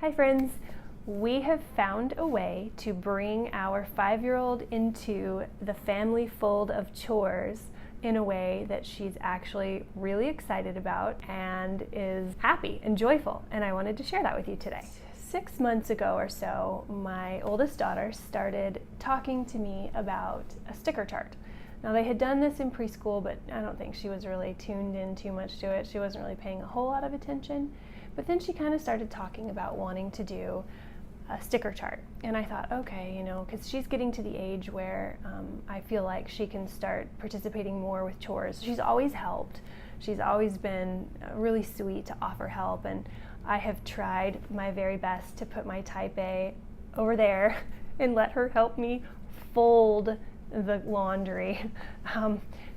Hi friends, we have found a way to bring our 5-year-old into the family fold of chores in a way that she's actually really excited about and is happy and joyful, and I wanted to share that with you today. 6 months ago or so, my oldest daughter started talking to me about a sticker chart. Now they had done this in preschool, but I don't think she was really tuned in too much to it. She wasn't really paying a whole lot of attention. But then she kind of started talking about wanting to do a sticker chart. And I thought, okay, because she's getting to the age where I feel like she can start participating more with chores. She's always helped. She's always been really sweet to offer help. And I have tried my very best to put my type A over there and let her help me fold the laundry.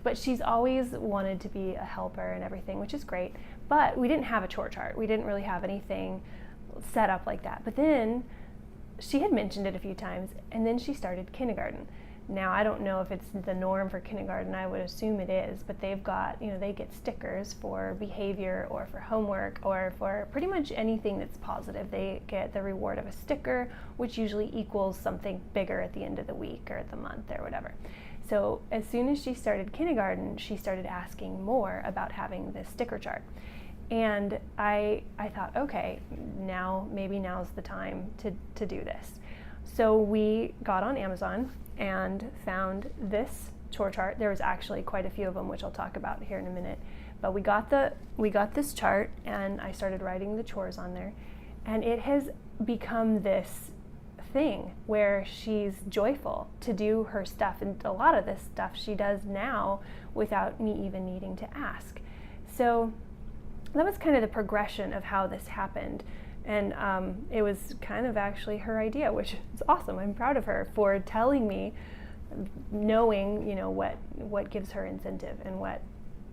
But she's always wanted to be a helper and everything, which is great. But we didn't have a chore chart. We didn't really have anything set up like that. But then she had mentioned it a few times, and then she started kindergarten. Now, I don't know if it's the norm for kindergarten. I would assume it is, but they've got, they get stickers for behavior or for homework or for pretty much anything that's positive. They get the reward of a sticker, which usually equals something bigger at the end of the week or at the month or whatever. So as soon as she started kindergarten, she started asking more about having this sticker chart. And I thought, okay, maybe now's the time to do this. So we got on Amazon and found this chore chart. There was actually quite a few of them, which I'll talk about here in a minute. But we got this chart, and I started writing the chores on there, and it has become this thing where she's joyful to do her stuff, and a lot of this stuff she does now without me even needing to ask. So that was kind of the progression of how this happened. And it was kind of actually her idea, which is awesome. I'm proud of her for telling me, knowing, what gives her incentive and what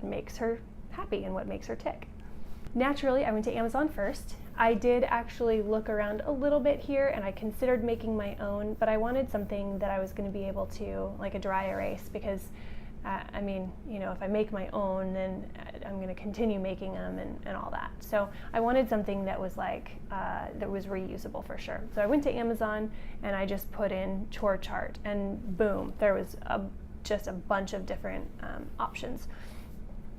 makes her happy and what makes her tick. Naturally, I went to Amazon first. I did actually look around a little bit here, and I considered making my own, but I wanted something that I was going to be able to, like a dry erase, because if I make my own, then I'm going to continue making them and all that. So I wanted something that was that was reusable for sure. So I went to Amazon and I just put in chore chart, and boom, there was just a bunch of different options.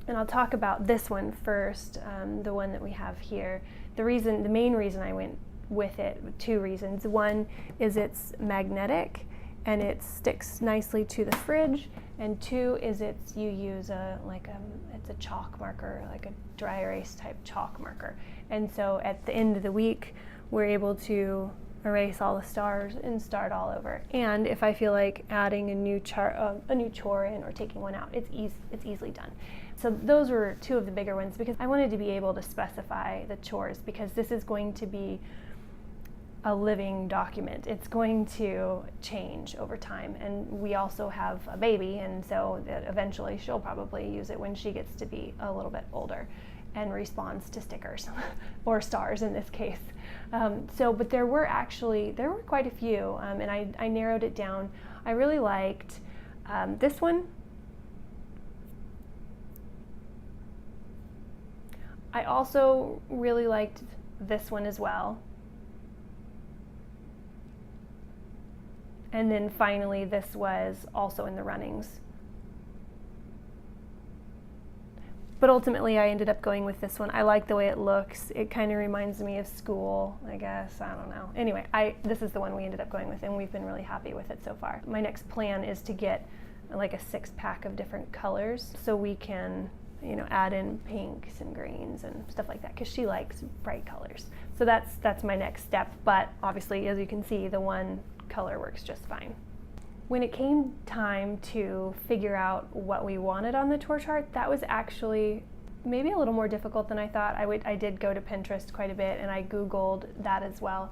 And I'll talk about this one first, the one that we have here. The main reason I went with it, 2 reasons. One is it's magnetic and it sticks nicely to the fridge, and 2 is you use it's a chalk marker, like a dry erase type chalk marker. And so at the end of the week, we're able to erase all the stars and start all over. And if I feel like adding a new chore in or taking one out, it's easily done. So those were 2 of the bigger ones, because I wanted to be able to specify the chores, because this is going to be a living document. It's going to change over time, and we also have a baby, and so eventually she'll probably use it when she gets to be a little bit older and responds to stickers or stars in this case. But there were quite a few, and I narrowed it down. I really liked this one. I also really liked this one as well. And then finally, this was also in the runnings. But ultimately, I ended up going with this one. I like the way it looks. It kind of reminds me of school, I guess. I don't know. Anyway, this is the one we ended up going with, and we've been really happy with it so far. My next plan is to get like a 6-pack of different colors, so we can add in pinks and greens and stuff like that, because she likes bright colors. So that's my next step. But obviously, as you can see, the one color works just fine. When it came time to figure out what we wanted on the chore chart, that was actually maybe a little more difficult than I thought. I did go to Pinterest quite a bit, and I Googled that as well,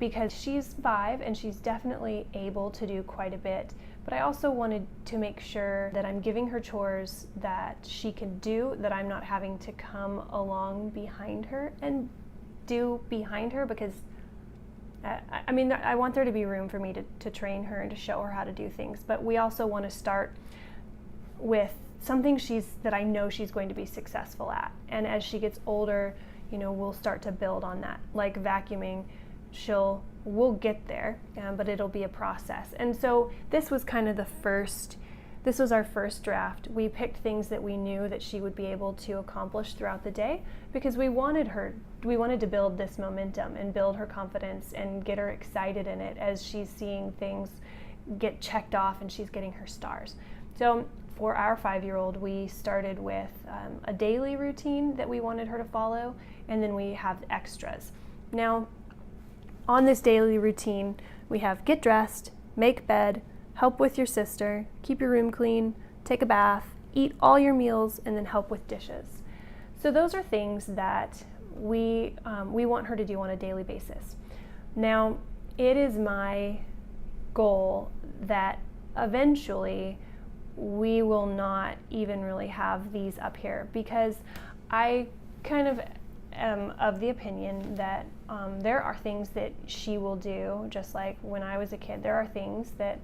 because she's 5 and she's definitely able to do quite a bit. But I also wanted to make sure that I'm giving her chores that she can do, that I'm not having to come along behind her and do behind her, because I want there to be room for me to train her and to show her how to do things, but we also want to start with something that I know she's going to be successful at. And as she gets older, we'll start to build on that. Like vacuuming, we'll get there, but it'll be a process. And so this was kind of this was our first draft. We picked things that we knew that she would be able to accomplish throughout the day, because we wanted to build this momentum and build her confidence and get her excited in it as she's seeing things get checked off and she's getting her stars. So for our 5-year-old, we started with a daily routine that we wanted her to follow, and then we have extras. Now, on this daily routine, we have get dressed, make bed, help with your sister, keep your room clean, take a bath, eat all your meals, and then help with dishes. So those are things that we want her to do on a daily basis. Now, it is my goal that eventually we will not even really have these up here, because I kind of am of the opinion that there are things that she will do, just like when I was a kid. There are things that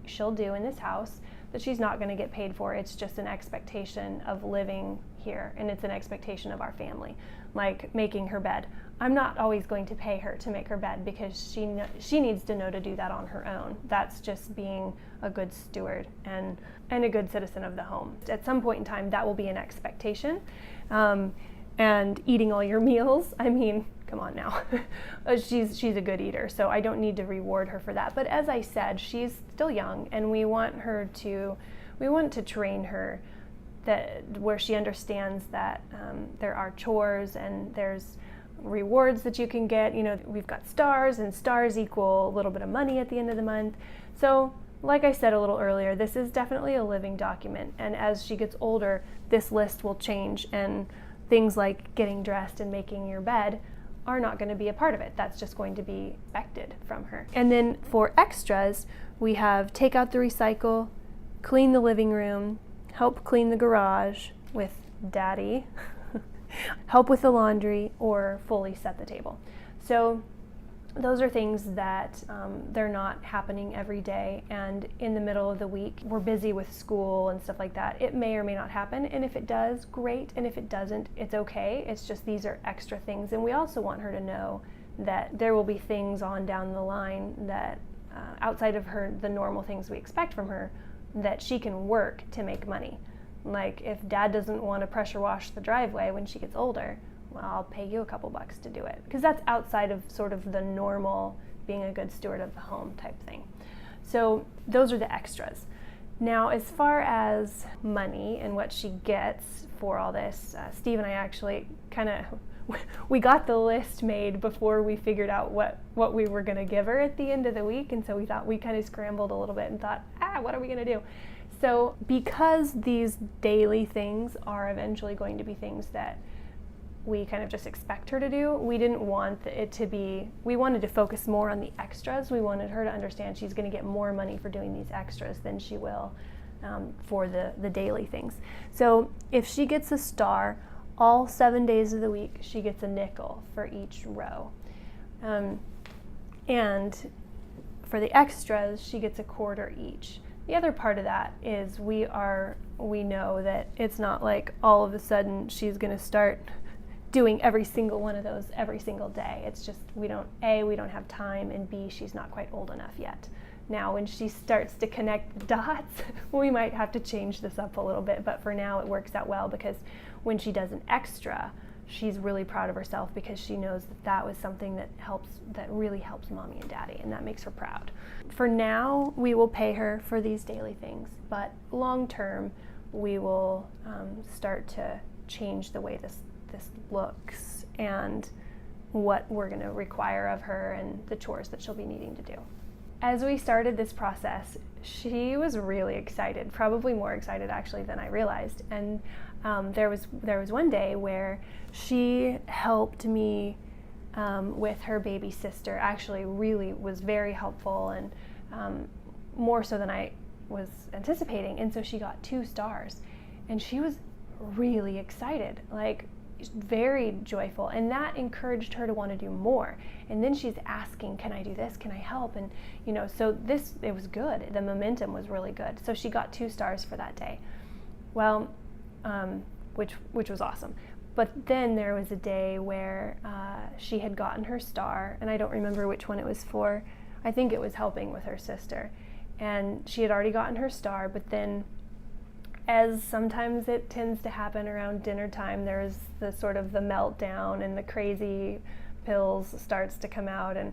she'll do in this house that she's not going to get paid for. It's just an expectation of living here, and it's an expectation of our family, like making her bed. I'm not always going to pay her to make her bed, because she needs to know to do that on her own. That's just being a good steward and a good citizen of the home. At some point in time, that will be an expectation. And eating all your meals, I mean, come on now. She's a good eater, so I don't need to reward her for that. But as I said, she's still young, and we want to train her where she understands that there are chores and there's rewards that you can get. We've got stars, and stars equal a little bit of money at the end of the month. So like I said a little earlier, this is definitely a living document, and as she gets older, this list will change, and things like getting dressed and making your bed are not going to be a part of it. That's just going to be expected from her. And then for extras, we have take out the recycle, clean the living room, help clean the garage with Daddy, help with the laundry, or fully set the table. So those are things that they're not happening every day, and in the middle of the week we're busy with school and stuff like that. It may or may not happen, and if it does, great, and if it doesn't, it's okay. It's just these are extra things, and we also want her to know that there will be things on down the line that outside of the normal things we expect from her, that she can work to make money. Like if Dad doesn't want to pressure wash the driveway when she gets older, well, I'll pay you a couple bucks to do it, because that's outside of sort of the normal being a good steward of the home type thing. So those are the extras. Now, as far as money and what she gets for all this, Steve and I actually we got the list made before we figured out what we were going to give her at the end of the week, and so we kind of scrambled a little bit and thought, what are we going to do? So because these daily things are eventually going to be things that we kind of just expect her to do, we didn't want it to be, we wanted to focus more on the extras. We wanted her to understand she's going to get more money for doing these extras than she will for the daily things. So if she gets a star, all 7 days of the week, she gets a nickel for each row. And for the extras, she gets a quarter each. The other part of that is we know that it's not like all of a sudden she's going to start doing every single one of those every single day. It's just we don't have time, and B, she's not quite old enough yet. Now, when she starts to connect the dots, we might have to change this up a little bit, but for now it works out well, because when she does an extra, she's really proud of herself, because she knows that was something that really helps Mommy and Daddy, and that makes her proud. For now, we will pay her for these daily things, but long term, we will start to change the way this looks and what we're going to require of her and the chores that she'll be needing to do. As we started this process, she was really excited, probably more excited actually than I realized. And there was one day where she helped me with her baby sister. Actually, really was very helpful, and more so than I was anticipating. And so she got 2 stars, and she was really excited, like very joyful, and that encouraged her to want to do more. And then she's asking, can I do this? Can I help? And so it was good. The momentum was really good. So she got 2 stars for that day. Well, which was awesome. But then there was a day where she had gotten her star, and I don't remember which one it was for. I think it was helping with her sister. And she had already gotten her star, but then, as sometimes it tends to happen around dinner time, there's the sort of the meltdown and the crazy pills starts to come out, and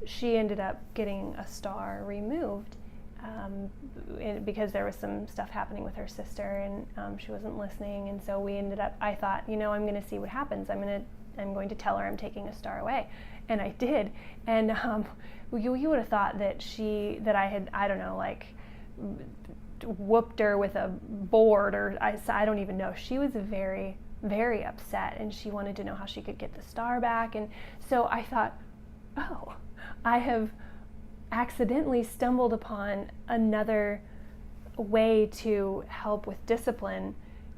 she ended up getting a star removed because there was some stuff happening with her sister, and she wasn't listening. And so I thought, I'm going to see what happens. I'm going to tell her I'm taking a star away. And I did. And you would have thought that I had, I don't know, like whooped her with a board, or I don't even know. She was very, very upset, and she wanted to know how she could get the star back. And so I thought, oh, I have accidentally stumbled upon another way to help with discipline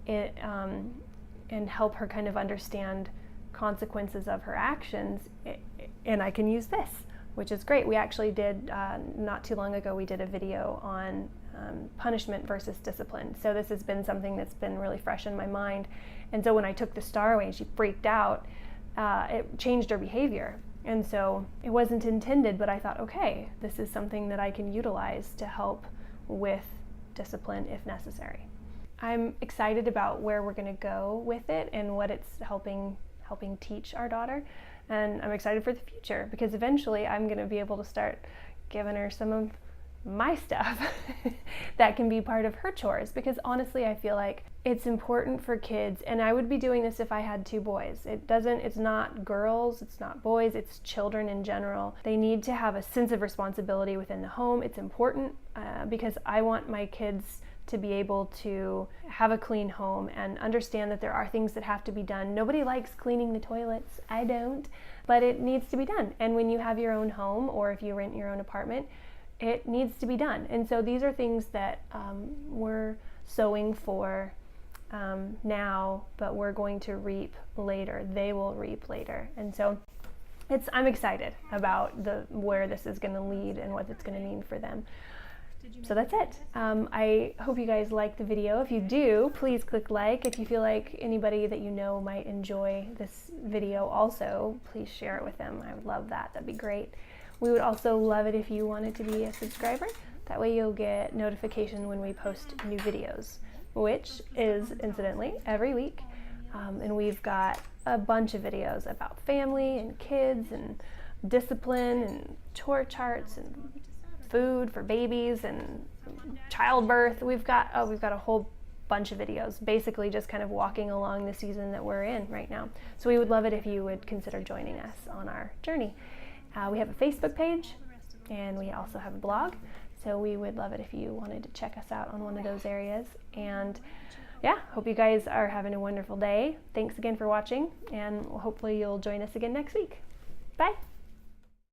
and help her kind of understand consequences of her actions, and I can use this, which is great. We actually did, not too long ago, we did a video on punishment versus discipline. So this has been something that's been really fresh in my mind. And so when I took the star away and she freaked out, it changed her behavior. And so it wasn't intended, but I thought, okay, this is something that I can utilize to help with discipline if necessary. I'm excited about where we're going to go with it and what it's helping teach our daughter. And I'm excited for the future, because eventually I'm going to be able to start giving her some of my stuff that can be part of her chores, because honestly I feel like it's important for kids, and I would be doing this if I had 2 boys. It's not girls, it's not boys, it's children in general. They need to have a sense of responsibility within the home. It's important because I want my kids to be able to have a clean home and understand that there are things that have to be done. Nobody likes cleaning the toilets. I don't, but it needs to be done. And when you have your own home, or if you rent your own apartment, it needs to be done. And so these are things that we're sowing for now, but we're going to reap later. They will reap later. And so I'm excited about where this is going to lead and what it's going to mean for them. So that's it. I hope you guys liked the video. If you do, please click like. If you feel like anybody that you know might enjoy this video also, please share it with them. I would love that. That'd be great. We would also love it if you wanted to be a subscriber. That way you'll get notification when we post new videos, which is, incidentally, every week. And we've got a bunch of videos about family and kids and discipline and chore charts and food for babies and childbirth. We've got a whole bunch of videos, basically just kind of walking along the season that we're in right now. So we would love it if you would consider joining us on our journey. We have a Facebook page, and we also have a blog, so we would love it if you wanted to check us out on one of those areas. And yeah, hope you guys are having a wonderful day. Thanks again for watching, and hopefully you'll join us again next week. Bye!